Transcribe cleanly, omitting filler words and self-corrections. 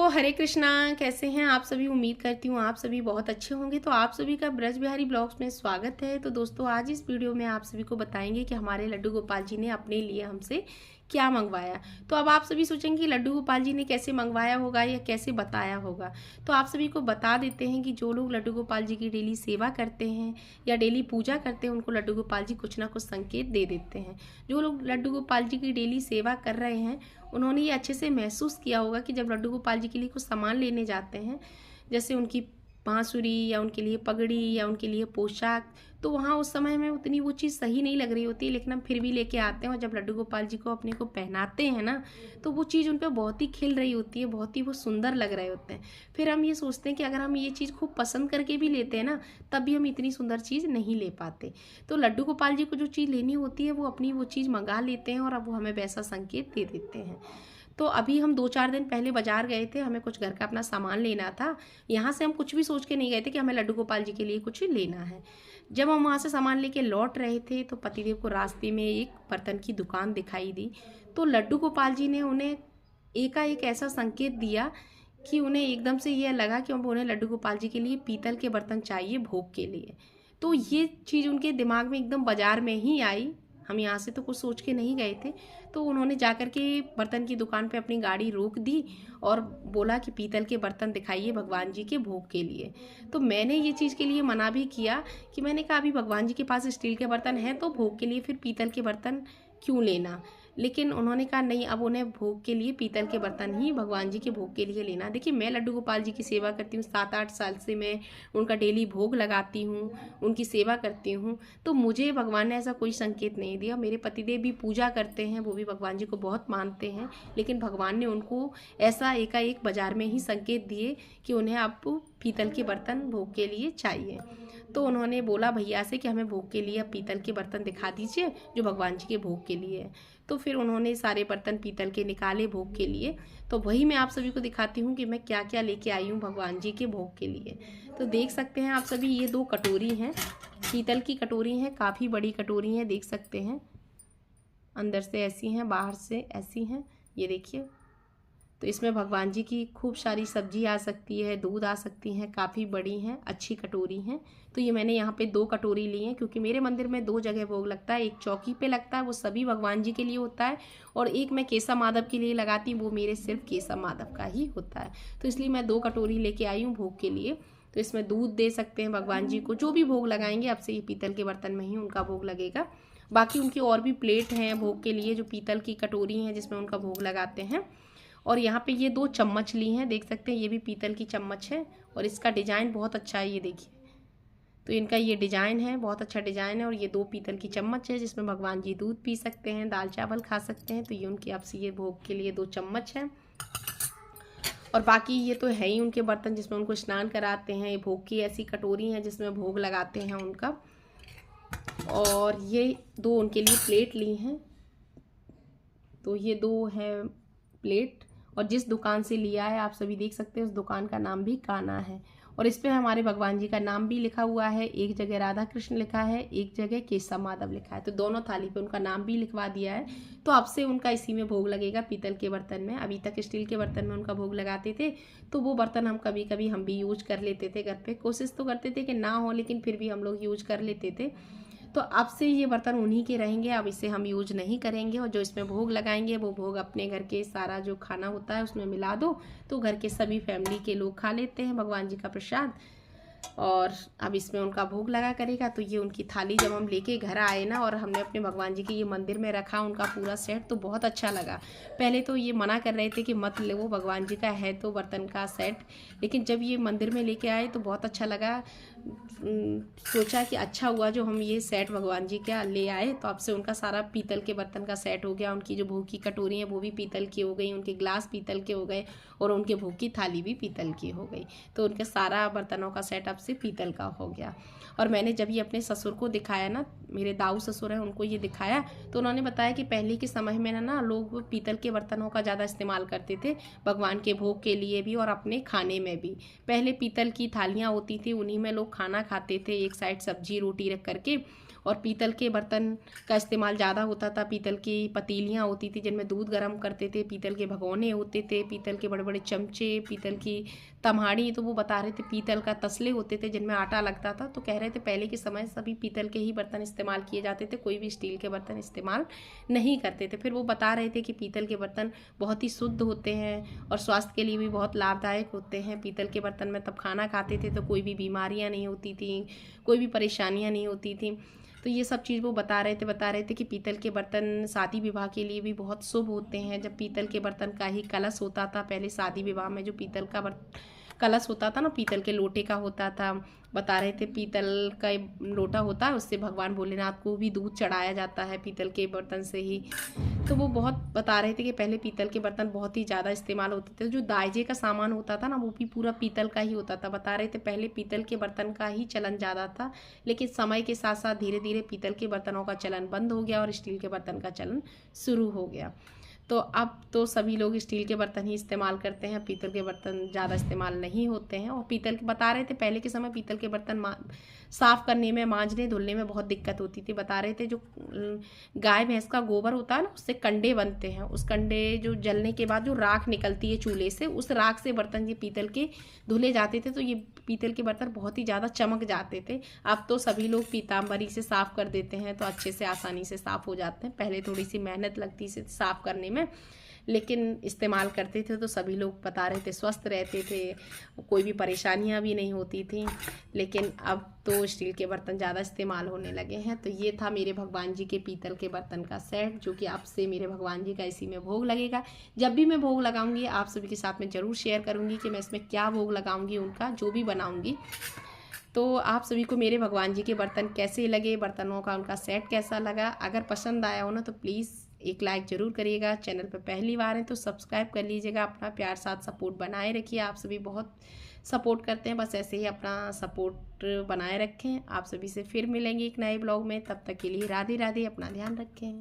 हरे कृष्णा। कैसे हैं आप सभी? उम्मीद करती हूँ आप सभी बहुत अच्छे होंगे। तो आप सभी का ब्रज बिहारी ब्लॉग्स में स्वागत है। तो दोस्तों, आज इस वीडियो में आप सभी को बताएंगे कि हमारे लड्डू गोपाल जी ने अपने लिए हमसे क्या मंगवाया। तो अब आप सभी सोचेंगे कि लड्डू गोपाल जी ने कैसे मंगवाया होगा या कैसे बताया होगा। तो आप सभी को बता देते हैं कि जो लोग लड्डू गोपाल जी की डेली सेवा करते हैं या डेली पूजा करते हैं, उनको लड्डू गोपाल जी कुछ ना कुछ संकेत दे देते हैं। जो लोग लड्डू गोपाल जी की डेली सेवा कर रहे हैं, उन्होंने ये अच्छे से महसूस किया होगा कि जब लड्डू गोपाल जी के लिए कुछ सामान लेने जाते हैं, जैसे उनकी बांसुरी या उनके लिए पगड़ी या उनके लिए पोशाक, तो वहाँ उस समय में उतनी वो चीज़ सही नहीं लग रही होती, लेकिन हम फिर भी लेके आते हैं। और जब लड्डू गोपाल जी को अपने को पहनाते हैं ना, तो वो चीज़ उन पर बहुत ही खिल रही होती है, बहुत ही वो सुंदर लग रहे होते हैं। फिर हम ये सोचते हैं कि अगर हम ये चीज़ खूब पसंद करके भी लेते हैं ना, तब भी हम इतनी सुंदर चीज़ नहीं ले पाते। तो लड्डू गोपाल जी को जो चीज़ लेनी होती है, वो अपनी वो चीज़ मंगा लेते हैं और अब वो हमें वैसा संकेत दे देते हैं। तो अभी हम 2-4 दिन पहले बाजार गए थे, हमें कुछ घर का अपना सामान लेना था। यहाँ से हम कुछ भी सोच के नहीं गए थे कि हमें लड्डू गोपाल जी के लिए कुछ लेना है। जब हम वहाँ से सामान लेके लौट रहे थे, तो पतिदेव को रास्ते में एक बर्तन की दुकान दिखाई दी। तो लड्डू गोपाल जी ने उन्हें एकाएक ऐसा संकेत दिया कि उन्हें एकदम से यह लगा कि उन्हें लड्डू गोपाल जी के लिए पीतल के बर्तन चाहिए भोग के लिए। तो ये चीज़ उनके दिमाग में एकदम बाजार में ही आई। हम यहाँ से तो कुछ सोच के नहीं गए थे। तो उन्होंने जाकर के बर्तन की दुकान पे अपनी गाड़ी रोक दी और बोला कि पीतल के बर्तन दिखाइए भगवान जी के भोग के लिए। तो मैंने ये चीज़ के लिए मना भी किया कि मैंने कहा अभी भगवान जी के पास स्टील के बर्तन हैं, तो भोग के लिए फिर पीतल के बर्तन क्यों लेना। लेकिन उन्होंने कहा नहीं, अब उन्हें भोग के लिए पीतल के बर्तन ही भगवान जी के भोग के लिए लेना। देखिए, मैं लड्डू गोपाल जी की सेवा करती हूँ, 7-8 साल से मैं उनका डेली भोग लगाती हूँ, उनकी सेवा करती हूँ। तो मुझे भगवान ने ऐसा कोई संकेत नहीं दिया। मेरे पतिदेव भी पूजा करते हैं, वो भी भगवान जी को बहुत मानते हैं, लेकिन भगवान ने उनको ऐसा एकाएक बाजार में ही संकेत दिए कि उन्हें आपको पीतल के बर्तन भोग के लिए चाहिए। तो उन्होंने बोला भैया से कि हमें भोग के लिए आप पीतल के बर्तन दिखा दीजिए जो भगवान जी के भोग के लिए है। तो फिर उन्होंने सारे बर्तन पीतल के निकाले भोग के लिए। तो वही मैं आप सभी को दिखाती हूँ कि मैं क्या क्या लेके आई हूँ भगवान जी के भोग के लिए। तो देख सकते हैं आप सभी, ये 2 कटोरी हैं, पीतल की कटोरी हैं, काफ़ी बड़ी कटोरी हैं, देख सकते हैं। अंदर से ऐसी हैं, बाहर से ऐसी हैं, ये देखिए। तो इसमें भगवान जी की खूब सारी सब्जी आ सकती है, दूध आ सकती हैं, काफ़ी बड़ी हैं, अच्छी कटोरी हैं। तो ये मैंने यहाँ पे 2 कटोरी ली हैं, क्योंकि मेरे मंदिर में 2 जगह भोग लगता है। एक चौकी पे लगता है, वो सभी भगवान जी के लिए होता है, और एक मैं केशव माधव के लिए लगाती हूँ, वो मेरे सिर्फ केशव माधव का ही होता है। तो इसलिए मैं 2 कटोरी लेके आई हूँ भोग के लिए। तो इसमें दूध दे सकते हैं भगवान जी को, जो भी भोग लगाएंगे अब से ये पीतल के बर्तन में ही उनका भोग लगेगा। बाकी उनकी और भी प्लेट हैं भोग के लिए, जो पीतल की कटोरी हैं जिसमें उनका भोग लगाते हैं। और यहाँ पे ये 2 चम्मच ली हैं, देख सकते हैं, ये भी पीतल की चम्मच है और इसका डिजाइन बहुत अच्छा है, ये देखिए। तो इनका ये डिजाइन है, बहुत अच्छा डिजाइन है। और ये 2 पीतल की चम्मच है जिसमें भगवान जी दूध पी सकते हैं, दाल चावल खा सकते हैं। तो ये उनके आपसे ये भोग के लिए 2 चम्मच है। और बाकी ये तो है ही उनके बर्तन जिसमें उनको स्नान कराते हैं। ये भोग की ऐसी कटोरी है जिसमें भोग लगाते हैं उनका। और ये 2 उनके लिए प्लेट ली हैं। तो ये 2 है प्लेट, और जिस दुकान से लिया है आप सभी देख सकते हैं, उस दुकान का नाम भी कान्हा है। और इस पे हमारे भगवान जी का नाम भी लिखा हुआ है। एक जगह राधा कृष्ण लिखा है, एक जगह केशव माधव लिखा है। तो दोनों थाली पे उनका नाम भी लिखवा दिया है। तो अब से उनका इसी में भोग लगेगा, पीतल के बर्तन में। अभी तक स्टील के बर्तन में उनका भोग लगाते थे, तो वो बर्तन हम कभी कभी हम भी यूज कर लेते थे घर पे। कोशिश तो करते थे कि ना हो, लेकिन फिर भी हम लोग यूज कर लेते थे। तो अब से ये बर्तन उन्हीं के रहेंगे, अब इसे हम यूज नहीं करेंगे। और जो इसमें भोग लगाएंगे, वो भोग अपने घर के सारा जो खाना होता है उसमें मिला दो, तो घर के सभी फैमिली के लोग खा लेते हैं भगवान जी का प्रसाद। और अब इसमें उनका भोग लगा करेगा। तो ये उनकी थाली जब हम लेके घर आए ना, और हमने अपने भगवान जी के ये मंदिर में रखा उनका पूरा सेट, तो बहुत अच्छा लगा। पहले तो ये मना कर रहे थे कि मत लो, भगवान जी का है तो बर्तन का सेट, लेकिन जब ये मंदिर में लेके आए तो बहुत अच्छा लगा। सोचा कि अच्छा हुआ जो हम ये सेट भगवान जी का ले आए। तो अब से उनका सारा पीतल के बर्तन का सेट हो गया। उनकी जो भोग की कटोरी है वो भी पीतल की हो गई, उनके ग्लास पीतल के हो गए, और उनके भोग की थाली भी पीतल की हो गई। तो उनके सारा बर्तनों का सेट अब से पीतल का हो गया। और मैंने जब ये अपने ससुर को दिखाया ना, मेरे दाऊ ससुर हैं, उनको ये दिखाया, तो उन्होंने बताया कि पहले के समय में ना लोग पीतल के बर्तनों का ज़्यादा इस्तेमाल करते थे, भगवान के भोग के लिए भी और अपने खाने में भी। पहले पीतल की थालियाँ होती थी, उन्हीं में लोग खाना खाते थे, एक साइड सब्जी रोटी रख करके, और पीतल के बर्तन का इस्तेमाल ज़्यादा होता था। पीतल की पतीलियाँ होती थी जिनमें दूध गर्म करते थे, पीतल के भगोने होते थे, पीतल के बड़े बड़े चमचे, पीतल की तम्हाड़ी। तो वो बता रहे थे पीतल का तसले होते थे जिनमें आटा लगता था। तो कह रहे थे पहले के समय सभी पीतल के ही बर्तन इस्तेमाल किए जाते थे, कोई भी स्टील के बर्तन इस्तेमाल नहीं करते थे। फिर वो बता रहे थे कि पीतल के बर्तन बहुत ही शुद्ध होते हैं और स्वास्थ्य के लिए भी बहुत लाभदायक होते हैं। पीतल के बर्तन में तब खाना खाते थे तो कोई भी बीमारियां नहीं होती थी, कोई भी परेशानियां नहीं होती थी। तो ये सब चीज़ वो बता रहे थे कि पीतल के बर्तन शादी विवाह के लिए भी बहुत शुभ होते हैं। जब पीतल के बर्तन का ही कलश होता था, पहले शादी विवाह में जो पीतल का कलश होता था ना, पीतल के लोटे का होता था। बता रहे थे पीतल का लोटा होता है, उससे भगवान भोलेनाथ को भी दूध चढ़ाया जाता है पीतल के बर्तन से ही। तो वो बहुत बता रहे थे कि पहले पीतल के बर्तन बहुत ही ज़्यादा इस्तेमाल होते थे। जो दाइजे का सामान होता था ना, वो भी पूरा पीतल का ही होता था। बता रहे थे पहले पीतल के बर्तन का ही चलन ज़्यादा था, लेकिन समय के साथ साथ धीरे धीरे पीतल के बर्तनों का चलन बंद हो गया और स्टील के बर्तन का चलन शुरू हो गया। तो अब तो सभी लोग स्टील के बर्तन ही इस्तेमाल करते हैं, पीतल के बर्तन ज़्यादा इस्तेमाल नहीं होते हैं। और पीतल के बता रहे थे पहले के समय पीतल के बर्तन साफ़ करने में, मांजने धुलने में बहुत दिक्कत होती थी। बता रहे थे जो गाय भैंस का गोबर होता है ना, उससे कंडे बनते हैं। उस कंडे जो जलने के बाद जो राख निकलती है चूल्हे से, उस राख से बर्तन ये पीतल के धुले जाते थे। तो ये पीतल के बर्तन बहुत ही ज़्यादा चमक जाते थे। अब तो सभी लोग पीताम्बरी से साफ़ कर देते हैं तो अच्छे से आसानी से साफ़ हो जाते हैं। पहले थोड़ी सी मेहनत लगती से साफ़ करने में, लेकिन इस्तेमाल करते थे तो सभी लोग बता रहे थे स्वस्थ रहते थे, कोई भी परेशानियां भी नहीं होती थी। लेकिन अब तो स्टील के बर्तन ज़्यादा इस्तेमाल होने लगे हैं। तो ये था मेरे भगवान जी के पीतल के बर्तन का सेट, जो कि आपसे मेरे भगवान जी का इसी में भोग लगेगा। जब भी मैं भोग लगाऊंगी आप सभी के साथ में ज़रूर शेयर करूंगी कि मैं इसमें क्या भोग लगाऊंगी, उनका जो भी बनाऊंगी। तो आप सभी को मेरे भगवान जी के बर्तन कैसे लगे, बर्तनों का उनका सेट कैसा लगा, अगर पसंद आया हो ना तो प्लीज़ एक लाइक ज़रूर करिएगा। चैनल पर पहली बार है तो सब्सक्राइब कर लीजिएगा। अपना प्यार साथ सपोर्ट बनाए रखिए। आप सभी बहुत सपोर्ट करते हैं, बस ऐसे ही अपना सपोर्ट बनाए रखें। आप सभी से फिर मिलेंगे एक नए ब्लॉग में, तब तक के लिए राधे राधे, अपना ध्यान रखें।